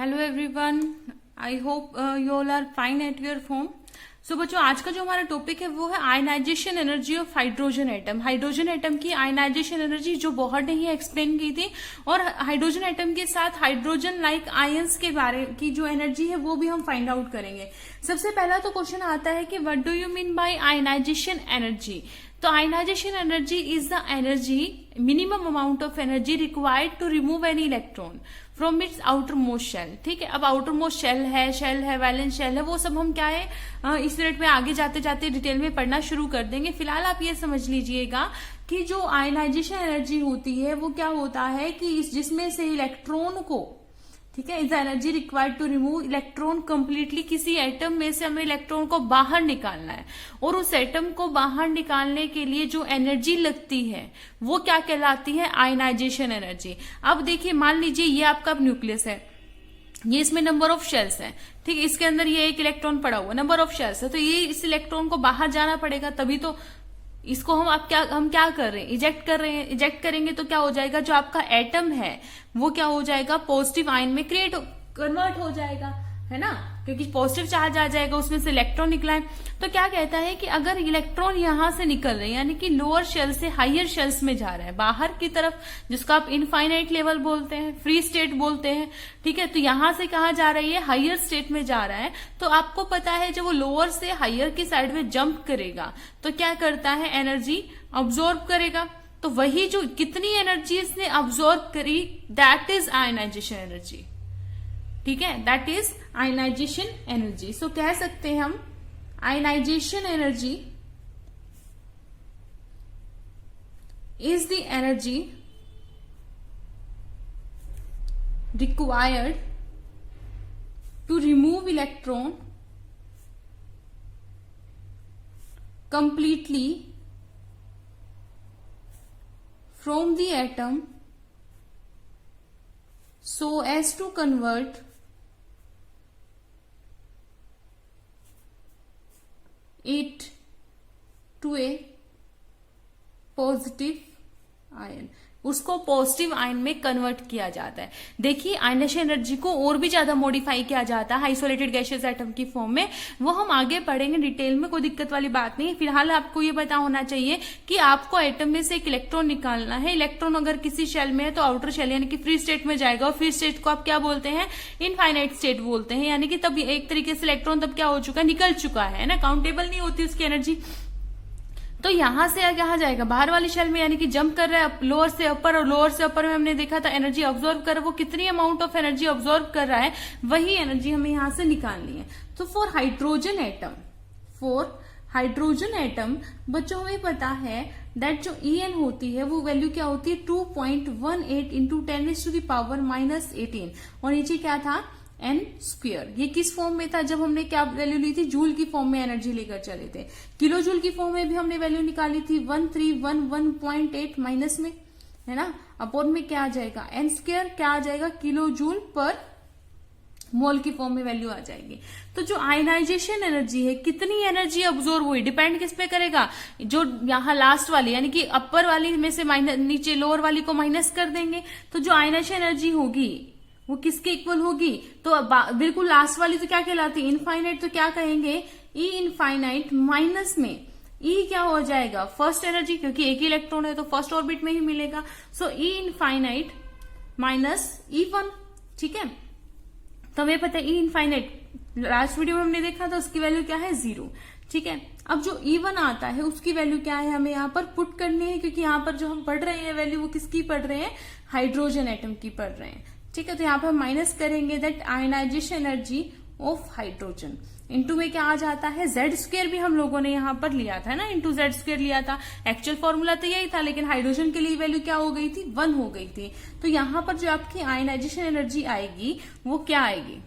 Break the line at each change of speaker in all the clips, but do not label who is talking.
Hello everyone, I hope you all are fine at your home. So बच्चों, आज का जो हमारा टॉपिक है वो है ionization energy of hydrogen atom. Hydrogen atom की आयनाइजेशन एनर्जी जो बोहर ने ही एक्सप्लेन की थी, और हाइड्रोजन एटम के साथ हाइड्रोजन लाइक आयंस के बारे की जो एनर्जी है वो भी हम फाइंड आउट करेंगे। सबसे पहला तो क्वेश्चन आता है कि what do you mean by ionisation energy. तो ionization energy is the energy, minimum amount of energy required to remove any electron from its outermost shell. ठीक है, अब आउटर मोस्ट शेल है, वैलेंस शेल है, वो सब हम क्या है इस पीरियड में आगे जाते जाते डिटेल में पढ़ना शुरू कर देंगे। फिलहाल आप ये समझ लीजिएगा कि जो आयनाइजेशन एनर्जी होती है वो क्या होता है कि जिसमें से इलेक्ट्रॉन को, ठीक है, is energy required to remove electron completely. किसी एटम में से हमें इलेक्ट्रॉन को बाहर निकालना है, और उस एटम को बाहर निकालने के लिए जो एनर्जी लगती है वो क्या कहलाती है, आयनाइजेशन एनर्जी। अब देखिए, मान लीजिए ये आपका न्यूक्लियस है, ये इसमें नंबर ऑफ शेल्स है, ठीक है, इसके अंदर ये एक इलेक्ट्रॉन पड़ा हुआ, नंबर ऑफ शेल्स है, तो ये इस इलेक्ट्रॉन को बाहर जाना पड़ेगा, तभी तो इसको हम क्या कर रहे हैं, इजेक्ट कर रहे हैं। इजेक्ट करेंगे तो क्या हो जाएगा, जो आपका एटम है वो क्या हो जाएगा, पॉजिटिव आयन में कन्वर्ट हो जाएगा, है ना, क्योंकि पॉजिटिव चार्ज आ जाएगा, उसमें से इलेक्ट्रॉन निकला है। तो क्या कहता है कि अगर इलेक्ट्रॉन यहां से निकल रहे हैं, यानी कि लोअर शेल से हायर शेल्स में जा रहा है, बाहर की तरफ, जिसको आप इनफाइनाइट लेवल बोलते हैं, फ्री स्टेट बोलते हैं, ठीक है, तो यहां से कहा जा रही है, हायर स्टेट में जा रहा है। तो आपको पता है जब वो लोअर से हायर की साइड में जंप करेगा तो क्या करता है, एनर्जी ऑब्जॉर्ब करेगा। तो वही जो कितनी एनर्जी इसने ऑब्जॉर्ब करी, दैट इज आयनाइजेशन एनर्जी। ठीक है, that is ionization energy. So कह सकते हैं हम ionization energy is the energy required to remove electron completely from the atom so as to convert it to a positive ion। उसको positive ion में convert किया जाता है। देखिए, आयनाइजेशन एनर्जी को और भी ज्यादा मॉडिफाई किया जाता है आइसोलेटेड गैसियस एटम की फॉर्म में, वो हम आगे पढ़ेंगे डिटेल में, कोई दिक्कत वाली बात नहीं। फिलहाल आपको ये पता होना चाहिए कि आपको एटम में से एक इलेक्ट्रॉन निकालना है। इलेक्ट्रॉन अगर किसी शेल में है तो आउटर शेल यानी कि फ्री स्टेट में जाएगा, और फ्री स्टेट को आप क्या बोलते हैं, इनफाइनाइट स्टेट बोलते हैं, यानी कि तब एक तरीके से इलेक्ट्रॉन तब क्या हो चुका है, निकल चुका है ना, काउंटेबल नहीं होती उसकी एनर्जी। तो यहां से कहा जाएगा बाहर वाली शेल में, यानी कि जंप कर रहा है लोअर से अपर, और लोअर से अपर में हमने देखा था एनर्जी ऑब्जॉर्व कर, वो कितनी अमाउंट ऑफ एनर्जी ऑब्जॉर्व कर रहा है, वही एनर्जी हमें यहां से निकालनी है। तो फॉर हाइड्रोजन एटम बच्चों हमें पता है दैट जो En होती है वो वैल्यू क्या होती है, 2.18 इंटू 10⁻⁻18, और नीचे क्या था, n²। ये किस फॉर्म में था, जब हमने क्या वैल्यू ली थी, जूल की फॉर्म में एनर्जी लेकर चले थे। किलो जूल की फॉर्म में भी हमने वैल्यू निकाली थी 1311.8 माइनस में, है ना, अपॉन में क्या आ जाएगा, n² क्या आ जाएगा, किलो जूल पर मोल की फॉर्म में वैल्यू आ जाएगी। तो जो आयनाइजेशन एनर्जी है, कितनी एनर्जी ऑब्जॉर्व हुई, डिपेंड किस पे करेगा, जो यहाँ लास्ट वाली यानी कि अपर वाली में से माइनस, नीचे लोअर वाली को माइनस कर देंगे, तो जो आयनाइजेशन एनर्जी होगी वो किसके इक्वल होगी, तो बिल्कुल लास्ट वाली तो क्या कहलाती है, इनफाइनाइट, तो क्या कहेंगे, ई इनफाइनाइट माइनस में ई क्या हो जाएगा, फर्स्ट एनर्जी, क्योंकि एक ही इलेक्ट्रॉन है तो फर्स्ट ऑर्बिट में ही मिलेगा। सो ई इनफाइनाइट माइनस E1, ठीक है। तो हमें पता है ई इनफाइनाइट लास्ट वीडियो में हमने देखा था, उसकी वैल्यू क्या है, 0, ठीक है। अब जो E1 आता है उसकी वैल्यू क्या है, हमें यहाँ पर पुट करनी है, क्योंकि यहाँ पर जो हम पढ़ रहे हैं वैल्यू वो किसकी पढ़ रहे हैं, हाइड्रोजन एटम की पढ़ रहे हैं, ठीक है। तो यहाँ पर हम माइनस करेंगे that ionization energy of hydrogen, into में क्या आ जाता है, Z² भी हम लोगों ने यहाँ पर लिया था ना, इंटू Z² लिया था। एक्चुअल फॉर्मूला तो यही था, लेकिन हाइड्रोजन के लिए वैल्यू क्या हो गई थी, 1 हो गई थी। तो यहाँ पर जो आपकी आयनाइजेशन एनर्जी आएगी वो क्या आएगी,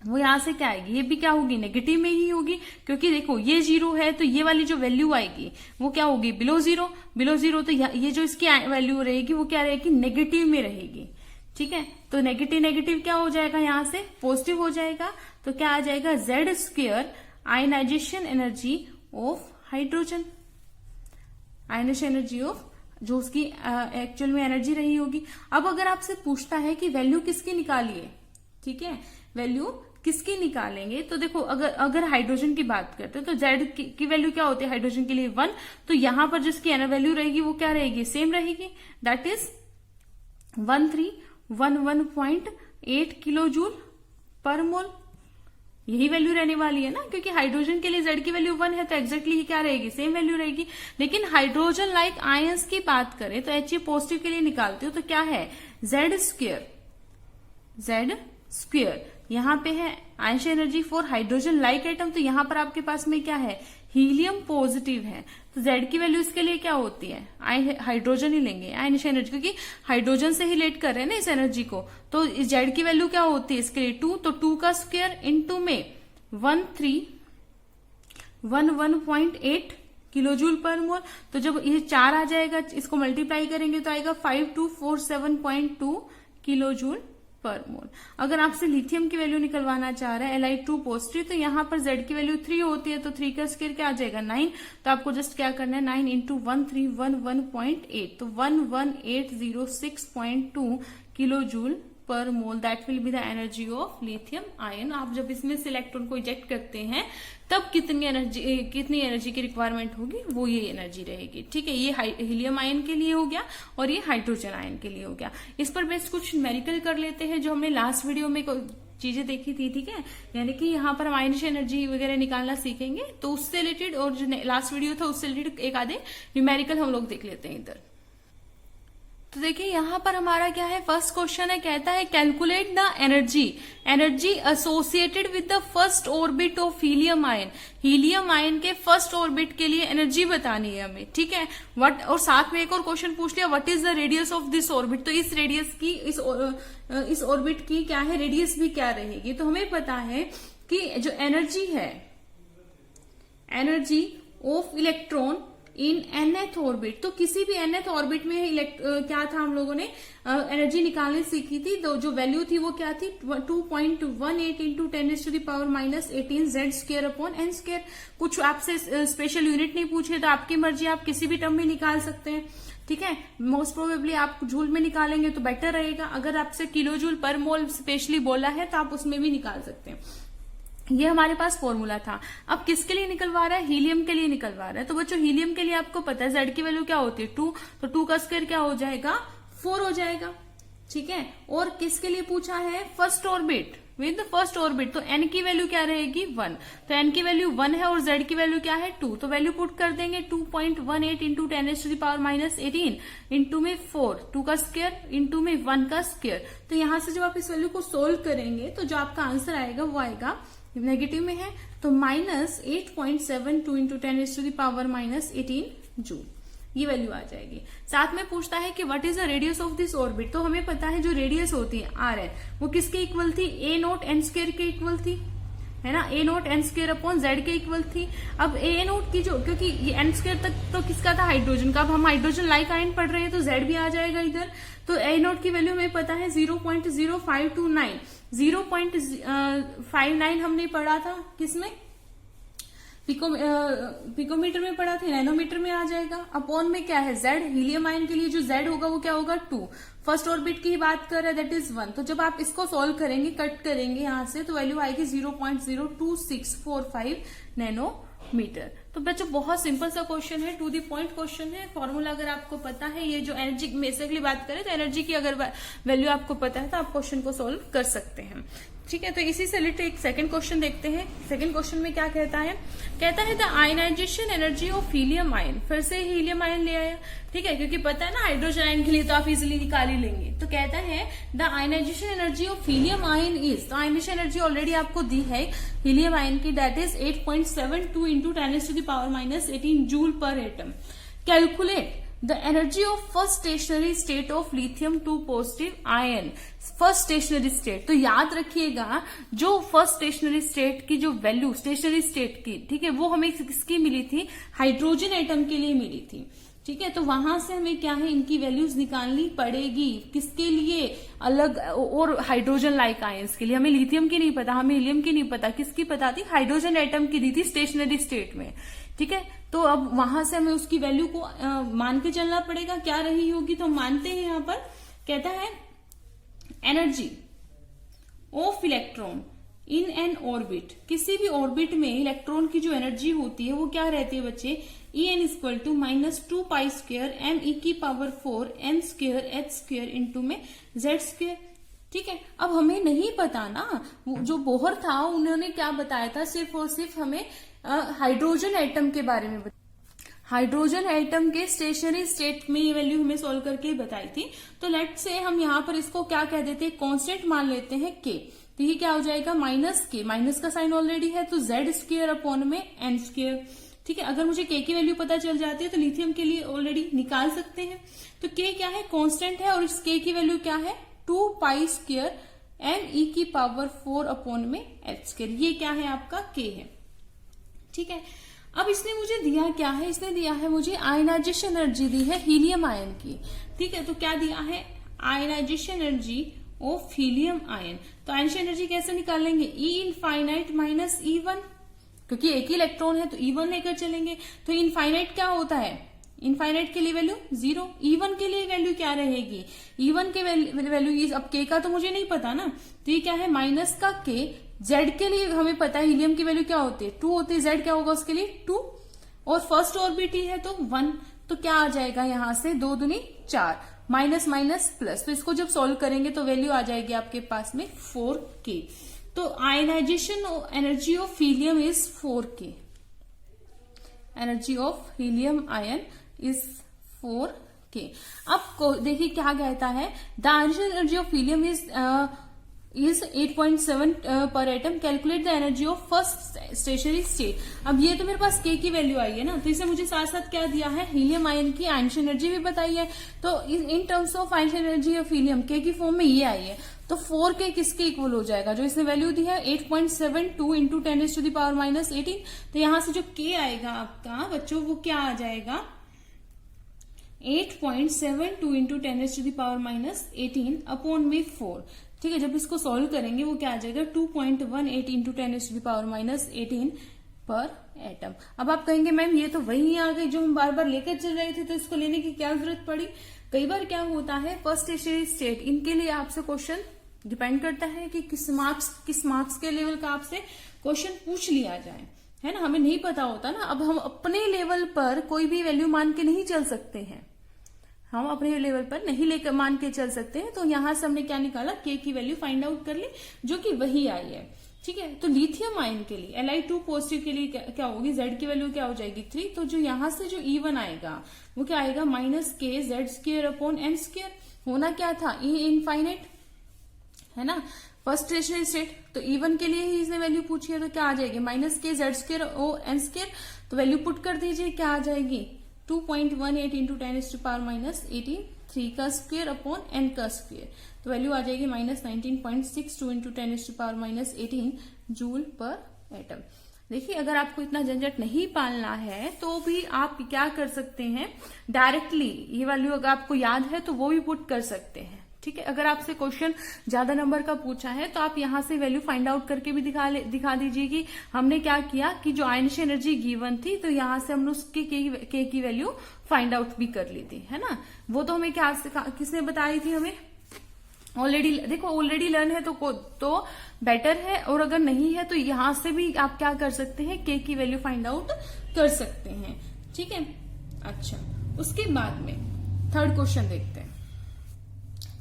वो यहां से क्या आएगी, ये भी क्या होगी, नेगेटिव में ही होगी, क्योंकि देखो ये 0 है तो ये वाली जो वैल्यू आएगी वो क्या होगी, बिलो जीरो। तो ये जो इसकी वैल्यू रहेगी वो क्या रहेगी, नेगेटिव में रहेगी, ठीक है। तो नेगेटिव क्या हो जाएगा, यहां से पॉजिटिव हो जाएगा, तो क्या आ जाएगा, Z² ionization energy of hydrogen, ionization energy of जो उसकी एक्चुअल में एनर्जी रही होगी। अब अगर आपसे पूछता है कि वैल्यू किसकी निकालिए, ठीक है, वैल्यू किसकी निकालेंगे? तो देखो अगर हाइड्रोजन की बात करते हैं तो जेड की वैल्यू क्या होती है हाइड्रोजन के लिए 1, तो यहां पर जिसकी एनर वैल्यू रहेगी वो क्या रहेगी, सेम रहेगी, that is 1311.8 kilo joule per मोल। यही वैल्यू रहने वाली है ना, क्योंकि हाइड्रोजन के लिए जेड की वैल्यू 1 है तो एक्जैक्टली क्या रहेगी, सेम वैल्यू रहेगी। लेकिन हाइड्रोजन लाइक आयंस की बात करें तो He पॉजिटिव के लिए निकालते हो तो क्या है, जेड स्क्वेयर। यहाँ पे है Ayansh energy for hydrogen like atom, तो यहाँ पर आपके पास में क्या है, हीलियम पॉजिटिव है, तो जेड की वैल्यू इसके लिए क्या होती है, हाइड्रोजन ही लेंगे आयनिश एनर्जी, क्योंकि हाइड्रोजन से ही रिलेट कर रहे हैं ना इस एनर्जी को। तो इस जेड की वैल्यू क्या होती है इसके लिए 2, तो 2 का स्क्वायर इंटू में 1311.8 किलोजूल पर मोल। तो जब ये 4 आ जाएगा इसको मल्टीप्लाई करेंगे तो आएगा 5247.2 किलोजूल पर मोल। अगर आपसे लिथियम की वैल्यू निकलवाना चाह रहा है Li2 पॉजिटिव, तो यहाँ पर Z की वैल्यू 3 होती है, तो 3 का स्क्वायर क्या आ जाएगा 9, तो आपको जस्ट क्या करना है 9 इंटू 1311.8, तो 11806.2 kilo joule per mole, that will be the energy of lithium ion. आप जब इसमें से इलेक्ट्रॉन को इजेक्ट करते हैं तब कितनी एनर्जी की रिक्वायरमेंट होगी, वो ये एनर्जी रहेगी, ठीक है। ये हीलियम आयन के लिए हो गया और ये हाइड्रोजन आयन के लिए हो गया। इस पर बेस्ट कुछ न्यूमेरिकल कर लेते हैं जो हमने लास्ट वीडियो में चीजें देखी थी, ठीक है। यानी कि यहाँ पर हम आयनिश एनर्जी वगैरह निकालना सीखेंगे, तो उससे रिलेटेड और जो लास्ट वीडियो था उससे रिलेटेड एक आधे न्यूमेरिकल हम लोग देख लेते हैं इधर। तो देखिए यहाँ पर हमारा क्या है, फर्स्ट क्वेश्चन है, कहता है calculate the energy associated with the first orbit of helium ion. Helium ion के फर्स्ट ऑर्बिट के लिए एनर्जी बतानी है हमें, ठीक है। व्हाट, और साथ में एक और क्वेश्चन पूछ लिया, what is the radius of this orbit. तो इस रेडियस की इस ऑर्बिट की क्या है, रेडियस भी क्या रहेगी। तो हमें पता है कि जो एनर्जी है, energy of electron in nth orbit, तो किसी भी nth ऑर्बिट में क्या था, हम लोगों ने एनर्जी निकालनी सीखी थी, तो जो वैल्यू थी वो क्या थी 2.18 into 10⁻⁻18 Z square upon n square. कुछ आपसे स्पेशल यूनिट नहीं पूछे तो आपकी मर्जी, आप किसी भी टर्म में निकाल सकते हैं, ठीक है। मोस्ट प्रोबेबली आप जूल में निकालेंगे तो बेटर रहेगा। अगर आपसे किलो जूल पर मोल स्पेशली बोला है तो आप उसमें भी निकाल सकते हैं। ये हमारे पास फॉर्मूला था। अब किसके लिए निकलवा रहा है, हीलियम के लिए निकलवा रहा है। तो बच्चों हीलियम के लिए आपको पता है जेड की वैल्यू क्या होती है 2, तो 2 का स्क्वायर क्या हो जाएगा 4 हो जाएगा, ठीक है। और किसके लिए पूछा है, first orbit with first orbit, तो एन की वैल्यू क्या रहेगी 1, तो एन की वैल्यू 1 है और जेड की वैल्यू क्या है 2, तो वैल्यू पुट कर देंगे 2.18 इंटू 10⁻⁻18 इंटू में 4, 2 का स्क्वायर इंटू में 1 का स्क्वायर। तो यहां से जब आप इस वैल्यू को सोल्व करेंगे तो जो आपका आंसर आएगा वो आएगा, नेगेटिव में है तो -8.72 इंटू 10⁻⁻18 जूल, ये वैल्यू आ जाएगी। साथ में पूछता है कि what is the radius of this orbit. तो हमें पता है जो रेडियस होती है आर है वो किसके इक्वल थी, a0 n स्क्वायर के इक्वल थी, है ना, a0 n square upon Z के इक्वल थी। अब a0 की जो, क्योंकि ये n स्क्वायर तक तो किसका था, हाइड्रोजन का, अब हम हाइड्रोजन लाइक आयन पढ़ रहे हैं तो z भी आ जाएगा इधर। तो a0 की वैल्यू हमें पता है 0.0529, 0.59 हमने पढ़ा था किसमें, पिकोमीटर में पढ़ा था, नैनोमीटर में आ जाएगा। अपॉन में क्या है z, हीलियम आयन के लिए जो z होगा वो क्या होगा 2, फर्स्ट ऑर्बिट की ही बात कर रहे हैं दैट इज 1। तो जब आप इसको सॉल्व करेंगे, कट करेंगे यहां से, तो वैल्यू आएगी 0.02645 नैनोमीटर। तो बच्चों बहुत सिंपल सा क्वेश्चन है, टू द पॉइंट क्वेश्चन है। फॉर्मूला अगर आपको पता है, ये जो एनर्जी बेसिकली बात करें तो एनर्जी की अगर वैल्यू आपको पता है तो आप क्वेश्चन को सॉल्व कर सकते हैं, ठीक है। तो इसी से रिलेटेड एक सेकंड क्वेश्चन देखते हैं। सेकंड क्वेश्चन में क्या कहता है, कहता है the ionization energy of helium ion. फिर से हीलियम आयन ले आया, ठीक है, क्योंकि पता है ना हाइड्रोजन आयन के लिए तो आप इजिली निकाल ही लेंगे। तो कहता है the ionization energy of helium ion is, तो आयनाइजेशन एनर्जी ऑलरेडी आपको दी है हीलियम आयन की, that is 8.72 into 10⁻⁻18 joule per atom. Calculate the energy of first stationary state of lithium 2 positive ion. First stationary state, तो याद रखिएगा जो first stationary state की जो वैल्यू स्टेशनरी स्टेट की, ठीक है, वो हमें किसकी मिली थी, हाइड्रोजन एटम के लिए मिली थी, ठीक है। तो वहां से हमें क्या है, इनकी वैल्यूज निकालनी पड़ेगी, किसके लिए, अलग और हाइड्रोजन लाइक आयंस के लिए। हमें लिथियम की नहीं पता, हमें हीलियम की नहीं पता, किसकी पता थी, हाइड्रोजन एटम की दी थी स्टेशनरी स्टेट में, ठीक है। तो अब वहां से हमें उसकी वैल्यू को मान के चलना पड़ेगा, क्या रही होगी। तो मानते हैं, यहां पर कहता है energy of electron in an orbit, किसी भी ऑर्बिट में इलेक्ट्रॉन की जो एनर्जी होती है वो क्या रहती है बच्चे, E N equal to -2π² m e⁴ n square h² into में z²। ठीक है, अब हमें नहीं पता ना, जो बोहर था उन्होंने क्या बताया था, सिर्फ और सिर्फ हमें हाइड्रोजन एटम के बारे में हाइड्रोजन एटम के स्टेशनरी स्टेट में ये वैल्यू हमें सोल्व करके बताई थी। तो लेट से हम यहाँ पर इसको क्या कह देते हैं, कांस्टेंट मान लेते हैं के। तो ये क्या हो जाएगा -k, माइनस का साइन ऑलरेडी है तो z² अपॉन में n²। ठीक है, अगर मुझे k की वैल्यू पता चल जाती है तो लिथियम के लिए ऑलरेडी निकाल सकते हैं। तो k क्या है, कांस्टेंट है, और इस k की वैल्यू क्या है, 2π² m e⁴ अपॉन में h²। ये क्या है, आपका k है। ठीक है, अब इसने मुझे दिया क्या है, इसने दिया है मुझे आयनाइजेशन एनर्जी दी है हीलियम आयन की। ठीक है, तो क्या दिया है, ionization energy of helium ion. तो आयनाइजेशन एनर्जी कैसे निकालेंगे, E इनफाइनाइट माइनस E1, क्योंकि एक ही इलेक्ट्रॉन है तो E1 लेकर चलेंगे। तो इनफाइनाइट क्या होता है, इनफाइनाइट के लिए वैल्यू 0, E1 के लिए वैल्यू क्या रहेगी, E1 के वैल्यू, अब K का तो मुझे नहीं पता ना, तो ये क्या है माइनस का K। Z के लिए हमें पता है हीलियम की वैल्यू क्या होती है, 2 होती है, Z क्या होगा उसके लिए 2, और फर्स्ट ऑर्बिट ही है तो 1, तो क्या आ जाएगा यहां से 2 दूनी 4, माइनस माइनस प्लस, तो इसको जब सॉल्व करेंगे तो वैल्यू आ जाएगी आपके पास में 4k। तो ionization energy of helium is 4k, energy of helium ion is 4k। अब देखिए क्या कहता है, the ionization energy of helium is 8.7 per atom, calculate the energy of first stationary state. अब ये तो मेरे पास k की वैल्यू आई है ना, तो इसे मुझे साथ साथ क्या दिया है, हीलियम आयन की आयनाइजेशन एनर्जी भी बताई है। तो in terms of ionization energy of helium k की फॉर्म में ये आई है, तो 4k किसके इक्वल हो जाएगा, जो इसने वैल्यू दी है 8.72 इंटू 10⁻⁻18। तो यहां से जो k आएगा आपका बच्चों वो क्या आ जाएगा, 8.72 इंटू 10⁻⁻18 अपॉन में 4। ठीक है, जब इसको सॉल्व करेंगे वो क्या आ जाएगा, 2.18 इंटू 10⁻⁻18 पर एटम। अब आप कहेंगे मैम ये तो वही आ गई जो हम बार बार लेकर चल रहे थे, तो इसको लेने की क्या जरूरत पड़ी। कई बार क्या होता है, फर्स्ट स्टेशनरी स्टेट, इनके लिए आपसे क्वेश्चन डिपेंड करता है कि किस मार्क्स के लेवल का आपसे क्वेश्चन पूछ लिया जाए, है ना, हमें नहीं पता होता ना। अब हम अपने लेवल पर कोई भी वैल्यू मान के नहीं चल सकते हैं, हम अपने लेवल पर नहीं लेकर मान के चल सकते हैं। तो यहां से हमने क्या निकाला, k की वैल्यू फाइंड आउट कर ली, जो कि वही आई है। ठीक है, तो लिथियम आयन के लिए Li2 पॉजिटिव के लिए क्या होगी, Z की वैल्यू क्या हो जाएगी 3। तो जो यहां से जो E1 आएगा वो क्या आएगा, -k z² अपॉन n²। होना क्या था, E इनफाइनाइट है ना, फर्स्ट स्टेशनरी स्टेट, तो E1 के लिए ही इसने वैल्यू पूछी है, तो क्या आ जाएगी -k z² और n²। तो वैल्यू पुट कर दीजिए, क्या आ जाएगी 2.18 इंटू 10⁻⁻18, 3 का स्क्वायर अपॉन n का स्क्वायर। तो वैल्यू आ जाएगी -19.62 इंटू 10⁻⁻18 जूल पर एटम। देखिए, अगर आपको इतना झंझट नहीं पालना है तो भी आप क्या कर सकते हैं, डायरेक्टली ये वैल्यू अगर आपको याद है तो वो भी पुट कर सकते हैं। ठीक है, अगर आपसे क्वेश्चन ज्यादा नंबर का पूछा है तो आप यहां से वैल्यू फाइंड आउट करके भी दिखा दीजिए कि हमने क्या किया, कि जो आयनाइजेशन एनर्जी गिवन थी तो यहां से हमने उसके के की वैल्यू फाइंड आउट भी कर ली थी, है ना। वो तो हमें क्या किसने बताई थी, हमें ऑलरेडी, देखो ऑलरेडी लर्न है तो बेटर है, और अगर नहीं है तो यहां से भी आप क्या कर सकते हैं, के की वैल्यू फाइंड आउट कर सकते हैं। ठीक है, अच्छा, उसके बाद में थर्ड क्वेश्चन देखते हैं।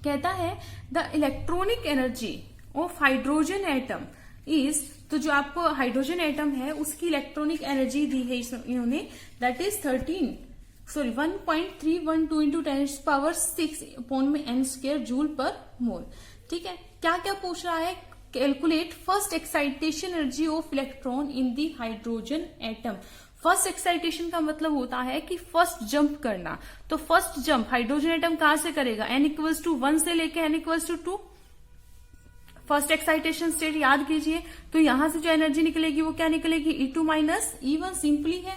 कहता है the electronic energy of hydrogen atom is, तो जो आपको हाइड्रोजन एटम है उसकी इलेक्ट्रॉनिक एनर्जी दी है इन्होंने, दैट इज 1.312 इंटू 10⁻6 अपॉन में n² जूल पर मोल। ठीक है, क्या क्या पूछ रहा है, calculate first excitation energy of electron in the hydrogen atom. First excitation का मतलब होता है कि फर्स्ट जंप करना, तो फर्स्ट जंप हाइड्रोजन एटम कहां से करेगा, n=1 से लेके n=2, फर्स्ट एक्साइटेशन स्टेट याद कीजिए। तो यहां से जो एनर्जी निकलेगी वो क्या निकलेगी, E2 माइनस E1, सिंपली है।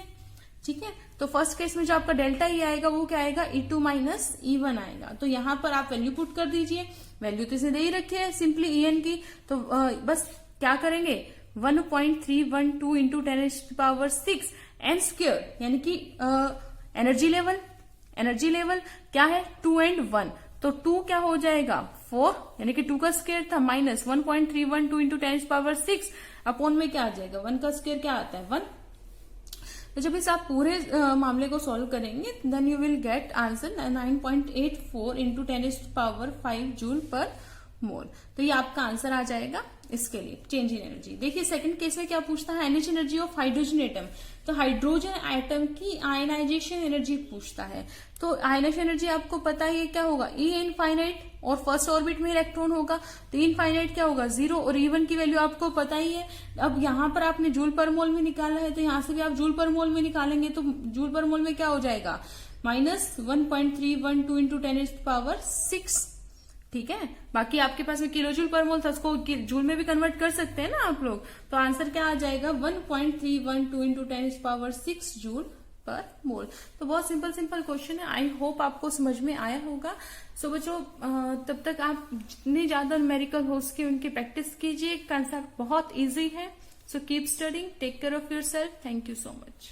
ठीक है, तो फर्स्ट केस में जो आपका डेल्टा E आएगा वो क्या आएगा, E2 माइनस E1 आएगा। तो यहां पर आप वैल्यू पुट कर दीजिए, वैल्यू तो इसने दे ही रखी है सिंपली En की, तो बस क्या करेंगे, 1.312 इंटू 10⁻6 n², यानी कि एनर्जी लेवल क्या है 2 and 1, तो 2 क्या हो जाएगा 4 यानी कि 2 का स्क्वायर था माइनस 1.312 इंटू 10⁻6 अपॉन में क्या आ जाएगा 1 का स्क्वायर क्या आता है 1। तो जब इस आप पूरे मामले को सॉल्व करेंगे then you will get answer 9.84 into 10⁻5 joule per mole. तो ये आपका आंसर आ जाएगा इसके लिए चेंज इन एनर्जी। देखिए सेकंड केस में क्या पूछता है ionization energy of hydrogen atom. तो हाइड्रोजन एटम की आयनाइजेशन एनर्जी पूछता है। तो आयनाइजेशन एनर्जी आपको पता ही है क्या होगा ई इनफाइनाइट और फर्स्ट ऑर्बिट में इलेक्ट्रॉन होगा तो इनफाइनाइट क्या होगा 0 और E1 की वैल्यू आपको पता ही है। अब यहाँ पर आपने जूल पर मोल में निकाला है तो यहाँ से भी आप जूल पर मोल में निकालेंगे तो जूल पर मोल में क्या हो जाएगा माइनस 1.312 इंटू 10⁻6। ठीक है, बाकी आपके पास में किलो जूल पर मोल था उसको जूल में भी कन्वर्ट कर सकते हैं ना आप लोग। तो आंसर क्या आ जाएगा 1.312 इंटू 10⁻6 जूल पर मोल। तो बहुत सिंपल क्वेश्चन है। आई होप आपको समझ में आया होगा। सो बच्चों तब तक आप जितनी ज्यादा न्यूमेरिकल हो सके उनकी प्रैक्टिस कीजिए। कंसेप्ट बहुत इजी है। So keep studying, take care of yourself. Thank you so much.